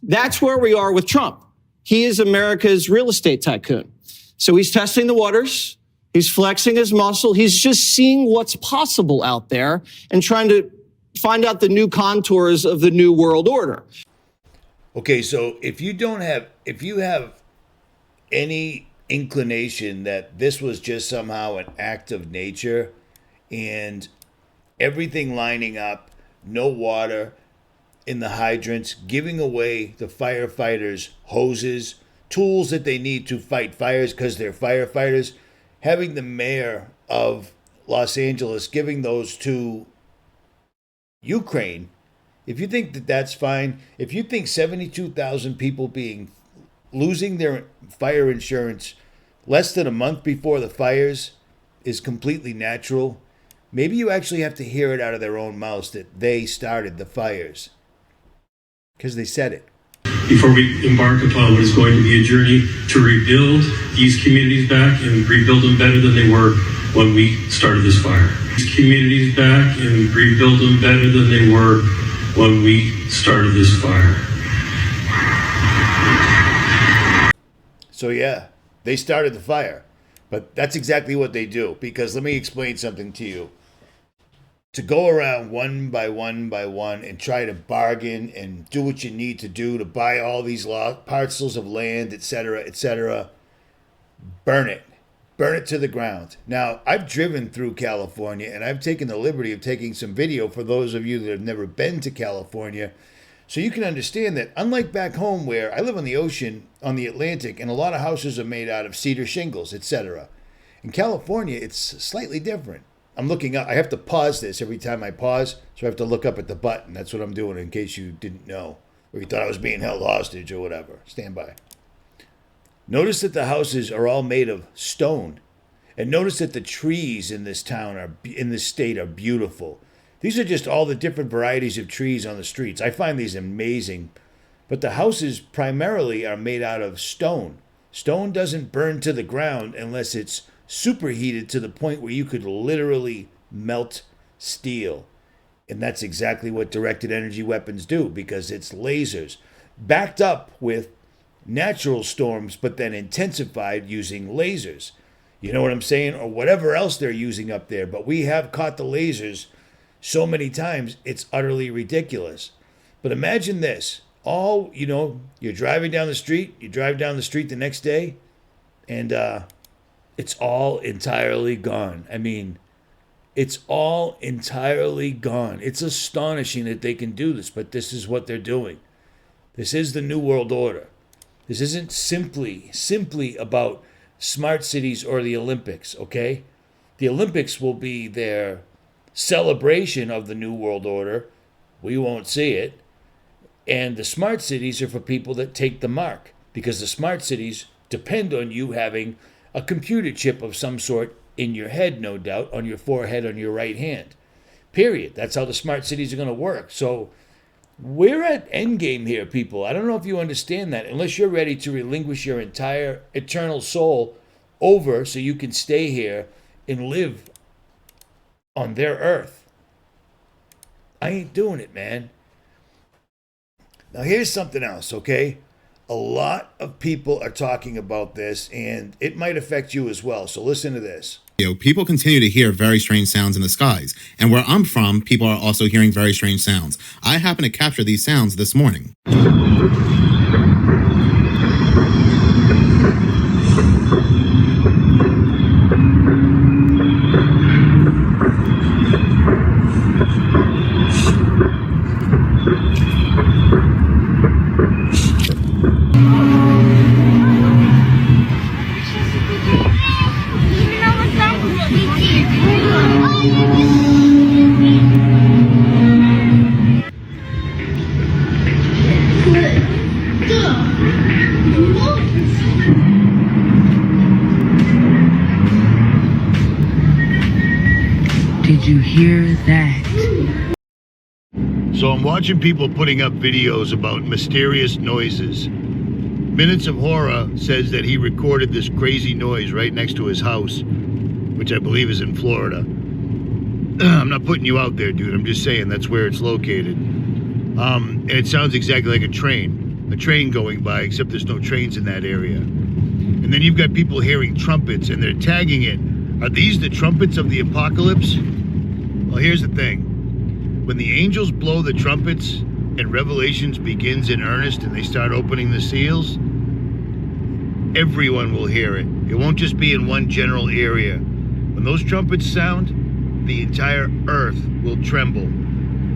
That's where we are with Trump. He is America's real estate tycoon. So he's testing the waters. He's flexing his muscle. He's just seeing what's possible out there and trying to find out the new contours of the new world order. Okay, so if you have any inclination that this was just somehow an act of nature and everything lining up, no water in the hydrants, giving away the firefighters hoses, tools that they need to fight fires because they're firefighters, having the mayor of Los Angeles giving those to Ukraine, if you think that that's fine, if you think 72,000 people losing their fire insurance less than a month before the fires is completely natural, maybe you actually have to hear it out of their own mouths that they started the fires. Because they said it. Before we embark upon what is going to be a journey to rebuild these communities back and rebuild them better than they were when we started this fire. These communities back and rebuild them better than they were when we started this fire. So yeah, they started the fire. But that's exactly what they do. Because let me explain something to you. To go around one by one and try to bargain and do what you need to do to buy all these parcels of land, etc., burn it. Burn it to the ground. Now, I've driven through California, and I've taken the liberty of taking some video for those of you that have never been to California, so you can understand that, unlike back home where I live on the ocean, on the Atlantic, and a lot of houses are made out of cedar shingles, etc. In California, it's slightly different. I'm looking up. I have to pause this every time I pause, so I have to look up at the button. That's what I'm doing in case you didn't know, or you thought I was being held hostage or whatever. Stand by. Notice that the houses are all made of stone. And notice that the trees in this town in this state are beautiful. These are just all the different varieties of trees on the streets. I find these amazing. But the houses primarily are made out of stone. Stone doesn't burn to the ground unless it's superheated to the point where you could literally melt steel. And that's exactly what directed energy weapons do, because it's lasers backed up with natural storms, but then intensified using lasers. You know what I'm saying? Or whatever else they're using up there. But we have caught the lasers so many times, it's utterly ridiculous. But imagine this. You're driving down the street. You drive down the street the next day, and it's all entirely gone. I mean, it's all entirely gone. It's astonishing that they can do this, but this is what they're doing. This is the New World Order. This isn't simply about smart cities or the Olympics, okay? The Olympics will be their celebration of the New World Order. We won't see it. And the smart cities are for people that take the mark, because the smart cities depend on you having a computer chip of some sort in your head, no doubt, on your forehead, on your right hand. Period. That's how the smart cities are going to work. So we're at endgame here, people. I don't know if you understand that, unless you're ready to relinquish your entire eternal soul over so you can stay here and live on their earth. I ain't doing it, man. Now here's something else, okay? A lot of people are talking about this, and it might affect you as well. So listen to this. People continue to hear very strange sounds in the skies. And where I'm from, people are also hearing very strange sounds. I happen to capture these sounds this morning. Did you hear that? So I'm watching people putting up videos about mysterious noises. Minutes of Horror says that he recorded this crazy noise right next to his house, which I believe is in Florida. I'm not putting you out there, dude. I'm just saying that's where it's located. And it sounds exactly like a train. a train going by, except there's no trains in that area. And then you've got people hearing trumpets, and they're tagging it. Are these the trumpets of the apocalypse? Well, here's the thing. When the angels blow the trumpets and Revelations begins in earnest and they start opening the seals, everyone will hear it. It won't just be in one general area. When those trumpets sound, the entire earth will tremble.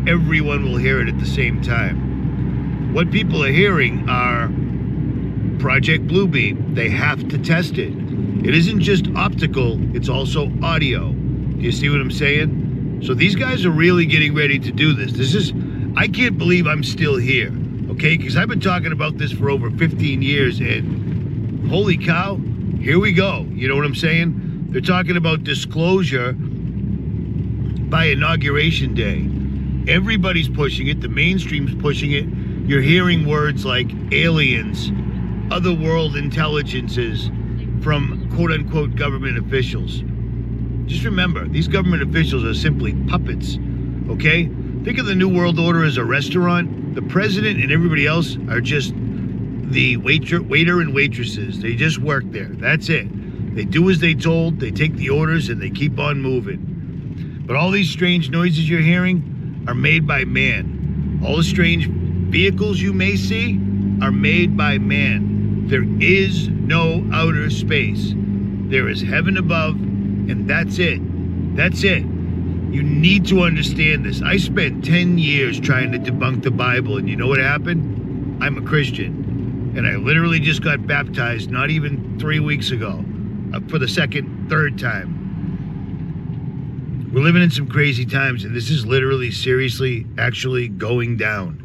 Everyone will hear it at the same time. What people are hearing are Project Bluebeam. They have to test it. It isn't just optical, it's also audio. Do you see what I'm saying? So these guys are really getting ready to do this. I can't believe I'm still here, okay? Because I've been talking about this for over 15 years, and holy cow, here we go. You know what I'm saying? They're talking about disclosure by Inauguration Day. Everybody's pushing it. The mainstream's pushing it. You're hearing words like aliens, otherworld intelligences from quote-unquote government officials. Just remember, these government officials are simply puppets, okay? Think of the New World Order as a restaurant. The president and everybody else are just the waiter and waitresses. They just work there. That's it. They do as they told, they take the orders, and they keep on moving. But all these strange noises you're hearing are made by man. All the strange vehicles you may see are made by man. There is no outer space. There is heaven above, and that's it. That's it. You need to understand this. I spent 10 years trying to debunk the Bible, and you know what happened? I'm a Christian, and I literally just got baptized not even 3 weeks ago for the third time. We're living in some crazy times, and this is literally, seriously, actually going down.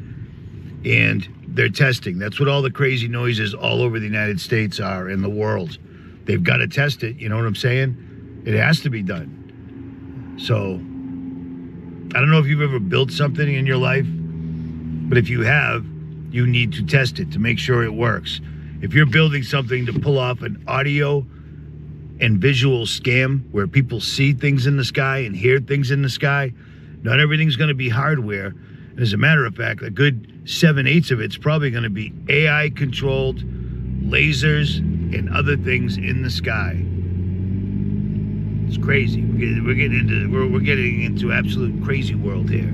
And they're testing. That's what all the crazy noises all over the United States are in the world. They've got to test it. You know what I'm saying? It has to be done. So, I don't know if you've ever built something in your life, but if you have, you need to test it to make sure it works. If you're building something to pull off an audio and visual scam where people see things in the sky and hear things in the sky, not everything's going to be hardware. And as a matter of fact, a good 7/8 of it's probably going to be AI controlled lasers and other things in the sky. It's crazy. We're getting into absolute crazy world here.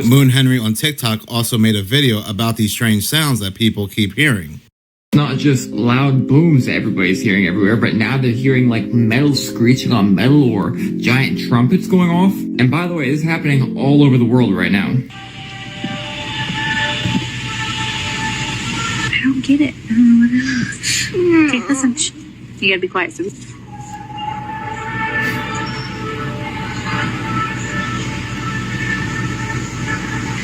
𝗵𝗵𝗿𝗆 on TikTok also made a video about these strange sounds that people keep hearing. Not just loud booms that everybody's hearing everywhere, but now they're hearing like metal screeching on metal or giant trumpets going off. And by the way, this is happening all over the world right now. I don't get it. I don't know what it is. Okay, listen. You gotta be quiet. So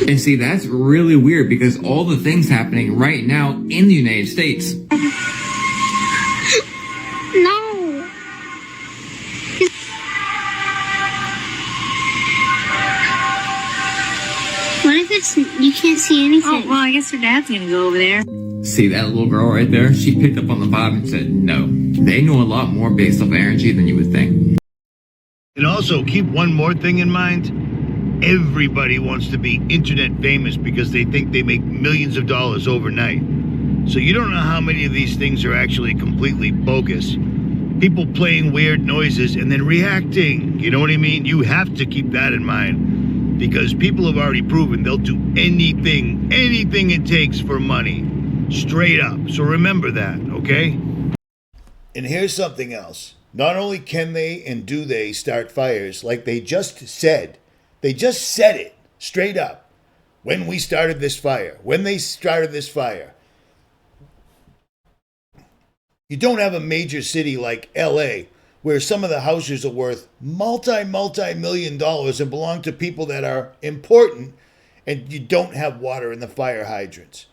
and see, that's really weird because all the things happening right now in the United States. no. What if it's you can't see anything? Oh well, I guess her dad's gonna go over there. See that little girl right there? She picked up on the vibe and said, no. They know a lot more based off energy than you would think. And also keep one more thing in mind. Everybody wants to be internet famous because they think they make millions of dollars overnight. So you don't know how many of these things are actually completely bogus. People playing weird noises and then reacting. You know what I mean? You have to keep that in mind because people have already proven they'll do anything it takes for money. Straight up. So remember that, okay? And here's something else. Not only can they and do they start fires like they just said, they just said it straight up when they started this fire. You don't have a major city like LA where some of the houses are worth multi-million dollars and belong to people that are important and you don't have water in the fire hydrants.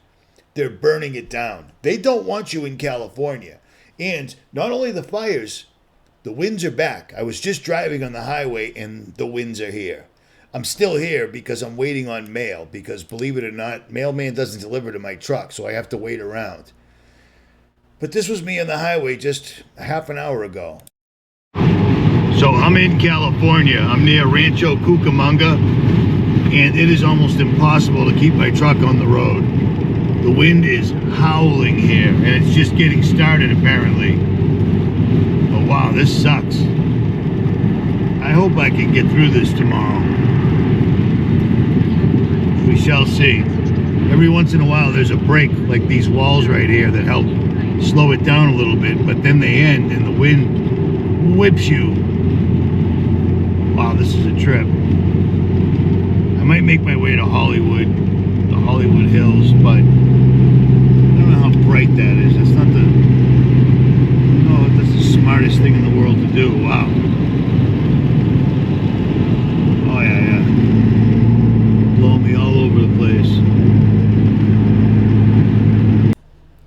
They're burning it down. They don't want you in California. And not only the fires, The winds are back. I was just driving on the highway and the winds are here. I'm still here because I'm waiting on mail, because believe it or not, mailman doesn't deliver to my truck, so I have to wait around. But this was me on the highway just a half an hour ago. So I'm in California. I'm near Rancho Cucamonga, and it is almost impossible to keep my truck on the road. The wind is howling here, and it's just getting started apparently. But wow, this sucks. I hope I can get through this tomorrow. We shall see. Every once in a while there's a break, like these walls right here, that help slow it down a little bit, but then they end and the wind whips you. Wow, this is a trip. I might make my way to Hollywood, the Hollywood Hills, but I don't know how bright that is. That's not the, oh, that's the smartest thing in the world to do. Wow. Oh yeah. Blowing me all over the place.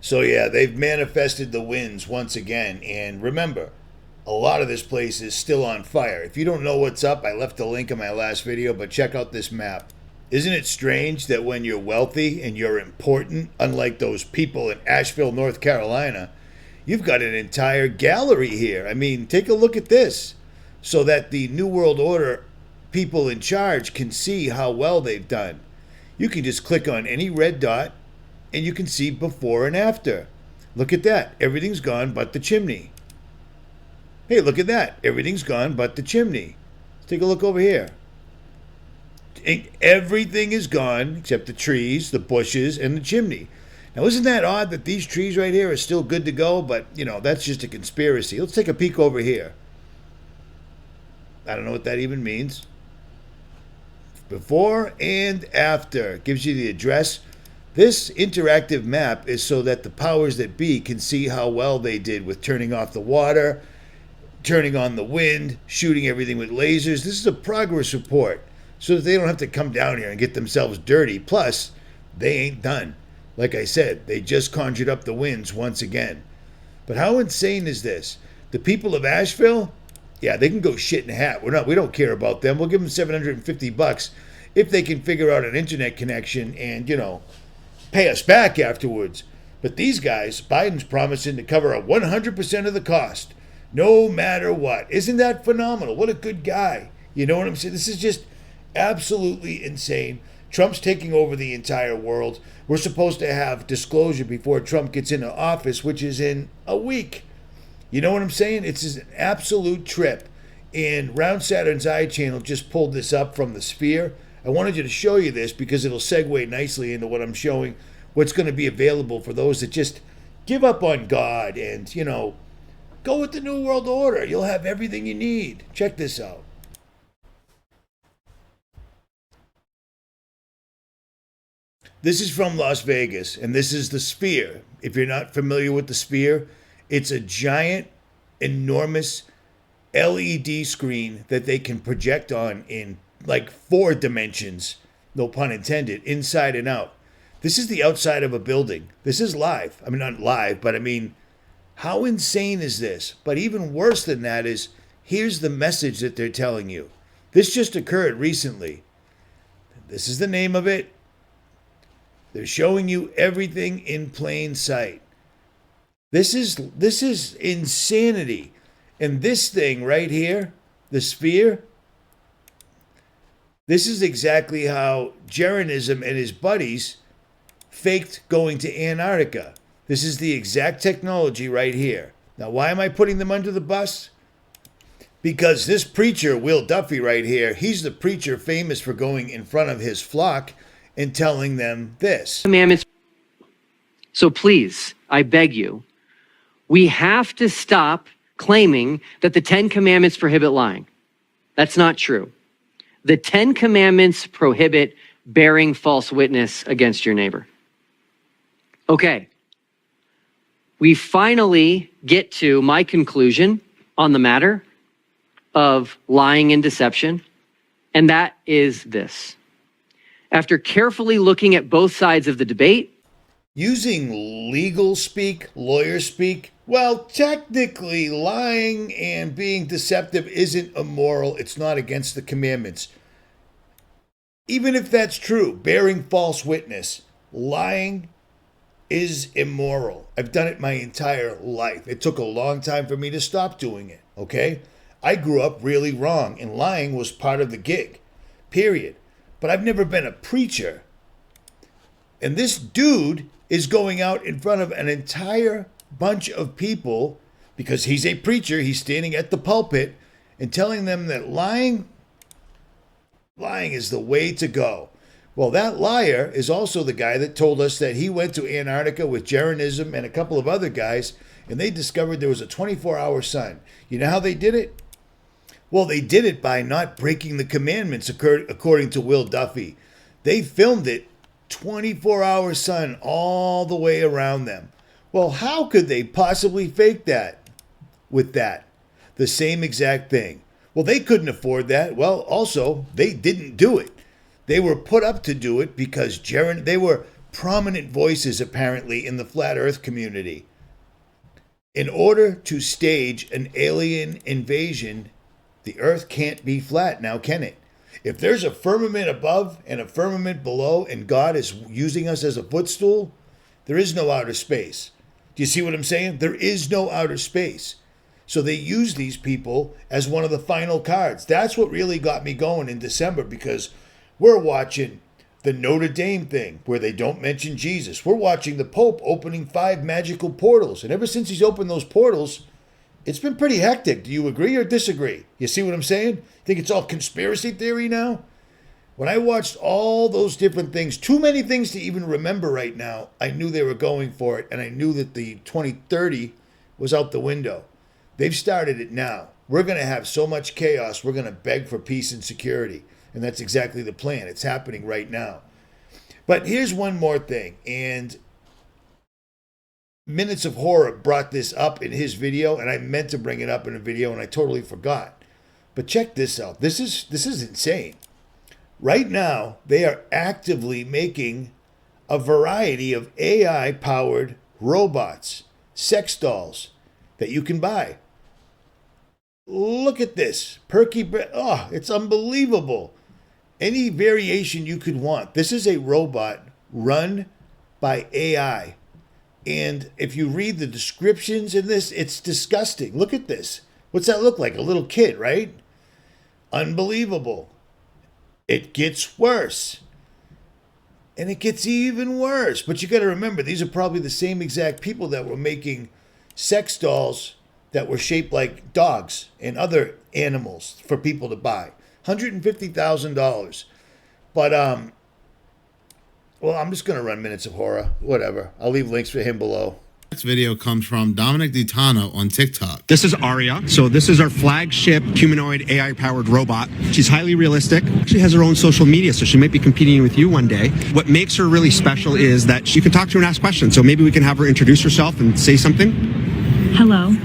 So yeah, they've manifested the winds once again, and remember, a lot of this place is still on fire. If you don't know what's up, I left a link in my last video, but check out this map. Isn't it strange that when you're wealthy and you're important, unlike those people in Asheville, North Carolina, you've got an entire gallery here. I mean, take a look at this, so that the New World Order people in charge can see how well they've done. You can just click on any red dot and you can see before and after. Look at that. Everything's gone but the chimney. Hey, look at that. Everything's gone but the chimney. Let's take a look over here. Everything is gone except the trees, the bushes, and the chimney. Now, isn't that odd that these trees right here are still good to go? But, you know, that's just a conspiracy. Let's take a peek over here. I don't know what that even means. Before and after. Gives you the address. This interactive map is so that the powers that be can see how well they did with turning off the water, turning on the wind, shooting everything with lasers. This is a progress report so that they don't have to come down here and get themselves dirty. Plus, they ain't done. Like I said, they just conjured up the winds once again. But how insane is this? The people of Asheville, yeah, they can go shit in a hat. We don't care about them. We'll give them $750 if they can figure out an internet connection and, you know, pay us back afterwards. But these guys, Biden's promising to cover 100% of the cost, no matter what. Isn't that phenomenal? What a good guy. You know what I'm saying? This is just absolutely insane. Trump's taking over the entire world. We're supposed to have disclosure before Trump gets into office, which is in a week. You know what I'm saying? It's just an absolute trip. And Round Saturn's Eye channel just pulled this up from the Sphere. I wanted you to show you this because it'll segue nicely into what I'm showing, what's going to be available for those that just give up on God and, you know, go with the New World Order. You'll have everything you need. Check this out. This is from Las Vegas, and this is the Sphere. If you're not familiar with the Sphere, it's a giant, enormous LED screen that they can project on in like 4 dimensions, no pun intended, inside and out. This is the outside of a building. This is live. I mean, not live, but I mean, how insane is this? But even worse than that is, here's the message that they're telling you. This just occurred recently. This is the name of it. They're showing you everything in plain sight. This is insanity. And this thing right here, the Sphere, this is exactly how Jeranism and his buddies faked going to Antarctica. This is the exact technology right here. Now, why am I putting them under the bus? Because this preacher, Will Duffy right here, he's the preacher famous for going in front of his flock and telling them this. Commandments. So please, I beg you, we have to stop claiming that the 10 Commandments prohibit lying. That's not true. The 10 Commandments prohibit bearing false witness against your neighbor. Okay. We finally get to my conclusion on the matter of lying and deception, and that is this. After carefully looking at both sides of the debate, Using legal speak, lawyer speak, well, technically lying and being deceptive isn't immoral. It's not against the commandments. Even if that's true, bearing false witness, lying is immoral. I've done it my entire life. It took a long time for me to stop doing it, okay? I grew up really wrong, and lying was part of the gig, period. But I've never been a preacher. And this dude is going out in front of an entire bunch of people because he's a preacher. He's standing at the pulpit and telling them that lying is the way to go. Well, that liar is also the guy that told us that he went to Antarctica with Jeranism and a couple of other guys, and they discovered there was a 24-hour sun. You know how they did it? Well, they did it by not breaking the commandments, according to 𝗲𝗏𝗍𝗂. They filmed it 24-hour sun all the way around them. Well, how could they possibly fake that with that? The same exact thing. Well, they couldn't afford that. Well, also, they didn't do it. They were put up to do it because they were prominent voices, apparently, in the flat earth community. In order to stage an alien invasion, the earth can't be flat now, can it? If there's a firmament above and a firmament below and God is using us as a footstool, there is no outer space. Do you see what I'm saying? There is no outer space. So they use these people as one of the final cards. That's what really got me going in December, because we're watching the Notre Dame thing where they don't mention Jesus. We're watching the Pope opening 5 magical portals. And ever since he's opened those portals, it's been pretty hectic. Do you agree or disagree? You see what I'm saying? Think it's all conspiracy theory now? When I watched all those different things, too many things to even remember right now, I knew they were going for it, and I knew that the 2030 was out the window. They've started it now. We're going to have so much chaos, we're going to beg for peace and security. And that's exactly the plan. It's happening right now. But here's one more thing, and Minutes of Horror brought this up in his video, and I meant to bring it up in a video, and I totally forgot. But check this out. This is insane. Right now, they are actively making a variety of AI-powered robots, sex dolls, that you can buy. Look at this. It's unbelievable. Any variation you could want. This is a robot run by AI. And if you read the descriptions in this, it's disgusting. Look at this. What's that look like? A little kid, right? Unbelievable. It gets worse. And it gets even worse. But you got to remember, these are probably the same exact people that were making sex dolls that were shaped like dogs and other animals for people to buy. $150,000. But, well, I'm just going to run Minutes of Horror. Whatever. I'll leave links for him below. Next video comes from 𝗏𝗏𝗍𝗏 on TikTok. This is Aria. So this is our flagship humanoid AI-powered robot. She's highly realistic. She has her own social media, so she might be competing with you one day. What makes her really special is that you can talk to her and ask questions. So maybe we can have her introduce herself and say something. Hello.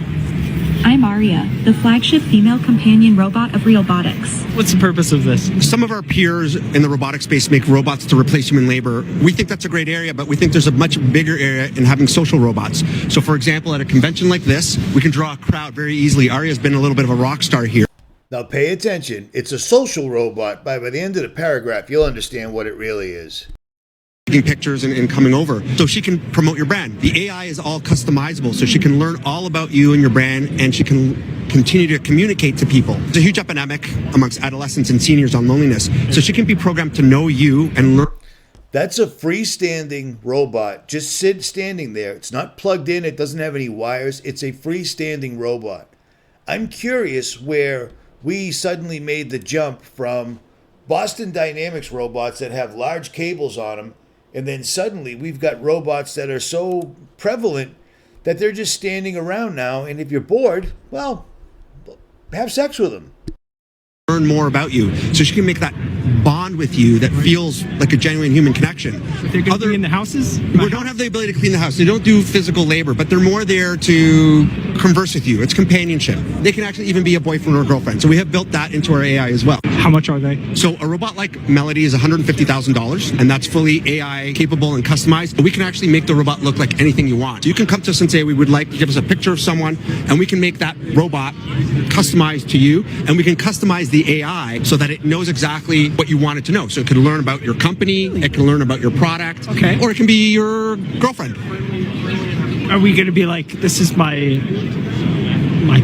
I'm Aria, the flagship female companion robot of Realbotics. What's the purpose of this? Some of our peers in the robotic space make robots to replace human labor. We think that's a great area, but we think there's a much bigger area in having social robots. So for example, at a convention like this, we can draw a crowd very easily. Aria's been a little bit of a rock star here. Now pay attention. It's a social robot. By the end of the paragraph, you'll understand what it really is. Taking pictures and coming over so she can promote your brand. The AI is all customizable, so she can learn all about you and your brand, and she can continue to communicate to people. There's a huge epidemic amongst adolescents and seniors on loneliness, so she can be programmed to know you and learn. That's a freestanding robot, just standing there. It's not plugged in, it doesn't have any wires. It's a freestanding robot. I'm curious where we suddenly made the jump from Boston Dynamics robots that have large cables on them, and then suddenly we've got robots that are so prevalent that they're just standing around now. And if you're bored, well, have sex with them. Learn more about you, so she can make that bond with you that feels like a genuine human connection. They're going to clean the houses? We don't have the ability to clean the house. They don't do physical labor, but they're more there to converse with you. It's companionship. They can actually even be a boyfriend or a girlfriend. So we have built that into our AI as well. How much are they? So a robot like 𝗲𝗍𝗍 is $150,000, and that's fully AI capable and customized. We can actually make the robot look like anything you want. You can come to us and say, we would like to give us a picture of someone, and we can make that robot customized to you, and we can customize the AI so that it knows exactly what you want it to know. So it can learn about your company, it can learn about your product, okay, or it can be your girlfriend. Are we going to be like, this is my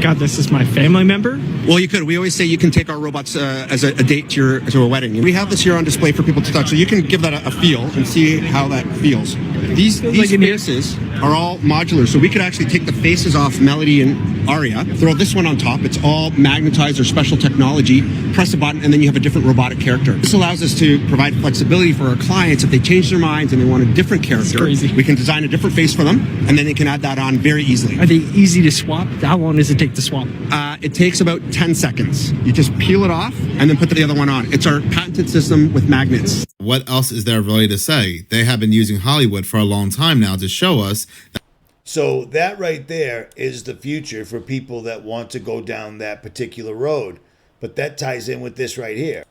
God, this is my family member? Well, you could. We always say you can take our robots as a date to a wedding. We have this here on display for people to touch, so you can give that a feel and see how that feels. These faces are all modular, so we could actually take the faces off Melody and Aria, throw this one on top. It's all magnetized or special technology. Press a button, and then you have a different robotic character. This allows us to provide flexibility for our clients if they change their minds and they want a different character. Crazy. We can design a different face for them, and then they can add that on very easily. Are they easy to swap? How long does it take to swap? It takes about 10 seconds. You just peel it off and then put the other one on. It's our patented system with magnets. What else is there really to say? They have been using Hollywood for a long time now to show us. So that right there is the future for people that want to go down that particular road. But that ties in with this right here.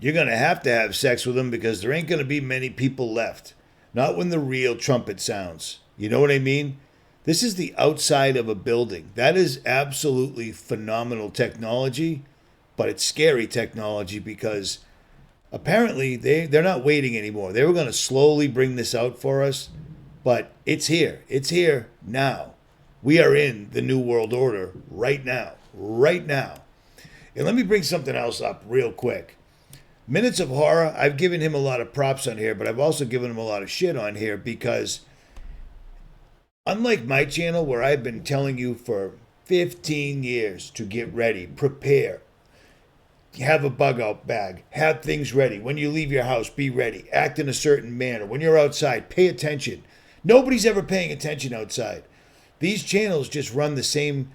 You're going to have sex with them because there ain't going to be many people left. Not when the real trumpet sounds. You know what I mean? This is the outside of a building. That is absolutely phenomenal technology, but it's scary technology because apparently they're not waiting anymore. They were going to slowly bring this out for us, but it's here. It's here now. We are in the New World Order right now. Right now. And let me bring something else up real quick. Minutes of Horror, I've given him a lot of props on here, but I've also given him a lot of shit on here because unlike my channel where I've been telling you for 15 years to get ready, prepare, have a bug out bag, have things ready. When you leave your house, be ready, act in a certain manner. When you're outside, pay attention. Nobody's ever paying attention outside. These channels just run the same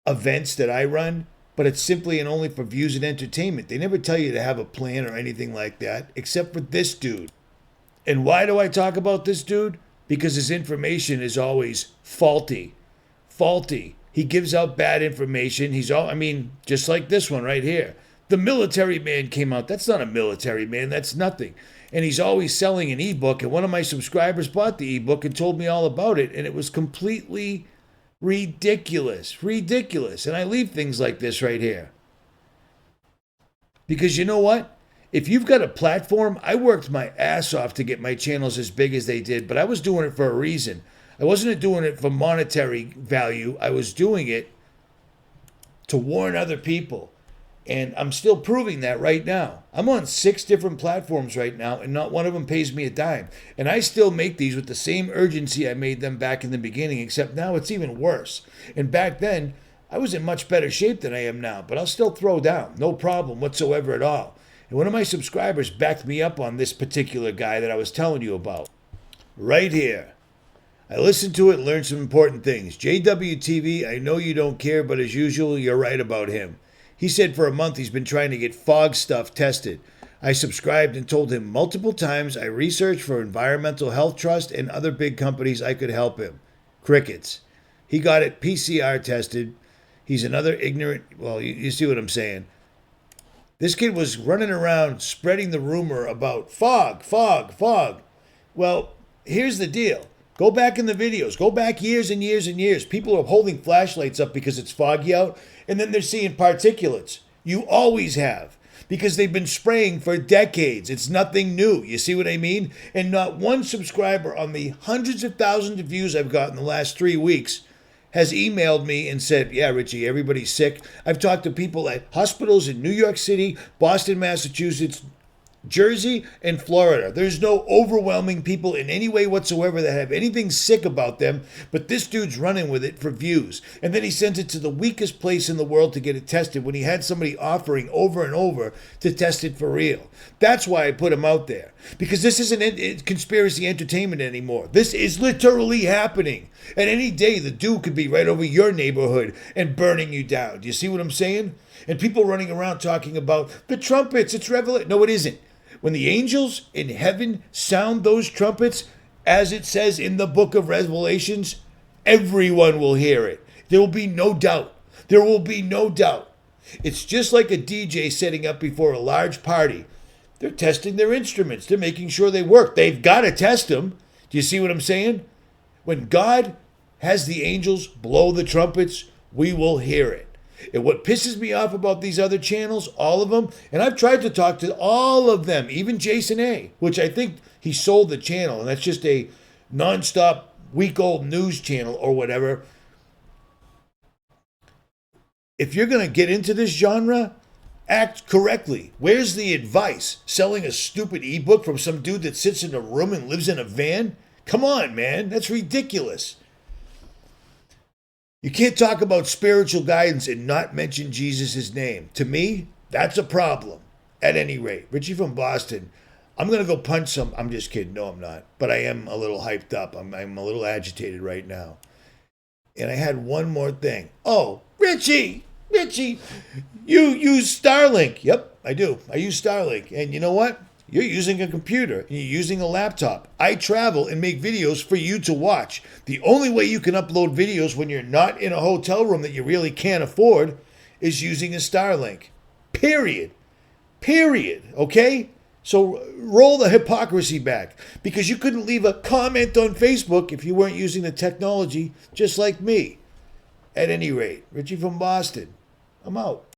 events that I run, but it's simply and only for views and entertainment. They never tell you to have a plan or anything like that, except for this dude. And why do I talk about this dude? Because his information is always faulty. Faulty. He gives out bad information. Just like this one right here. The military man came out. That's not a military man. That's nothing. And he's always selling an ebook. And one of my subscribers bought the ebook and told me all about it. And it was completely ridiculous. Ridiculous. And I leave things like this right here. Because you know what? If you've got a platform, I worked my ass off to get my channels as big as they did, but I was doing it for a reason. I wasn't doing it for monetary value. I was doing it to warn other people. And I'm still proving that right now. I'm on 6 different platforms right now, and not one of them pays me a dime. And I still make these with the same urgency I made them back in the beginning, except now it's even worse. And back then, I was in much better shape than I am now, but I'll still throw down. No problem whatsoever at all. And one of my subscribers backed me up on this particular guy that I was telling you about. Right here. I listened to it and learned some important things. JWTV, I know you don't care, but as usual, you're right about him. He said for a month he's been trying to get fog stuff tested. I subscribed and told him multiple times I researched for Environmental Health Trust and other big companies I could help him. Crickets. He got it PCR tested. He's another ignorant, well, you see what I'm saying. This kid was running around spreading the rumor about fog. Well, here's the deal. Go back in the videos. Go back years and years and years. People are holding flashlights up because it's foggy out, and then they're seeing particulates. You always have, because they've been spraying for decades. It's nothing new. You see what I mean? And not one subscriber on the hundreds of thousands of views I've got in the last 3 weeks has emailed me and said, yeah, Richie, everybody's sick. I've talked to people at hospitals in New York City, Boston, Massachusetts, Jersey, and Florida. There's no overwhelming people in any way whatsoever that have anything sick about them, but this dude's running with it for views. And then he sends it to the weakest place in the world to get it tested when he had somebody offering over and over to test it for real. That's why I put him out there, because this isn't conspiracy entertainment anymore. This is literally happening. And any day, the dude could be right over your neighborhood and burning you down. Do you see what I'm saying? And people running around talking about the trumpets, it's revelation. No, it isn't. When the angels in heaven sound those trumpets, as it says in the book of Revelations, everyone will hear it. There will be no doubt. There will be no doubt. It's just like a DJ setting up before a large party. They're testing their instruments. They're making sure they work. They've got to test them. Do you see what I'm saying? When God has the angels blow the trumpets, we will hear it. And what pisses me off about these other channels, all of them, and I've tried to talk to all of them, even Jason A., which I think he sold the channel, and that's just a nonstop week-old news channel or whatever. If you're going to get into this genre, act correctly. Where's the advice? Selling a stupid ebook from some dude that sits in a room and lives in a van? Come on, man. That's ridiculous. You can't talk about spiritual guidance and not mention Jesus' name. To me, that's a problem. At any rate, Richie from Boston, I'm going to go punch some. I'm just kidding. No, I'm not. But I am a little hyped up. I'm a little agitated right now. And I had one more thing. Oh, Richie, you use Starlink. Yep, I do. I use Starlink. And you know what? You're using a computer. You're using a laptop. I travel and make videos for you to watch. The only way you can upload videos when you're not in a hotel room that you really can't afford is using a Starlink. Period. Okay? So roll the hypocrisy back, because you couldn't leave a comment on Facebook if you weren't using the technology just like me. At any rate, Richie from Boston, I'm out.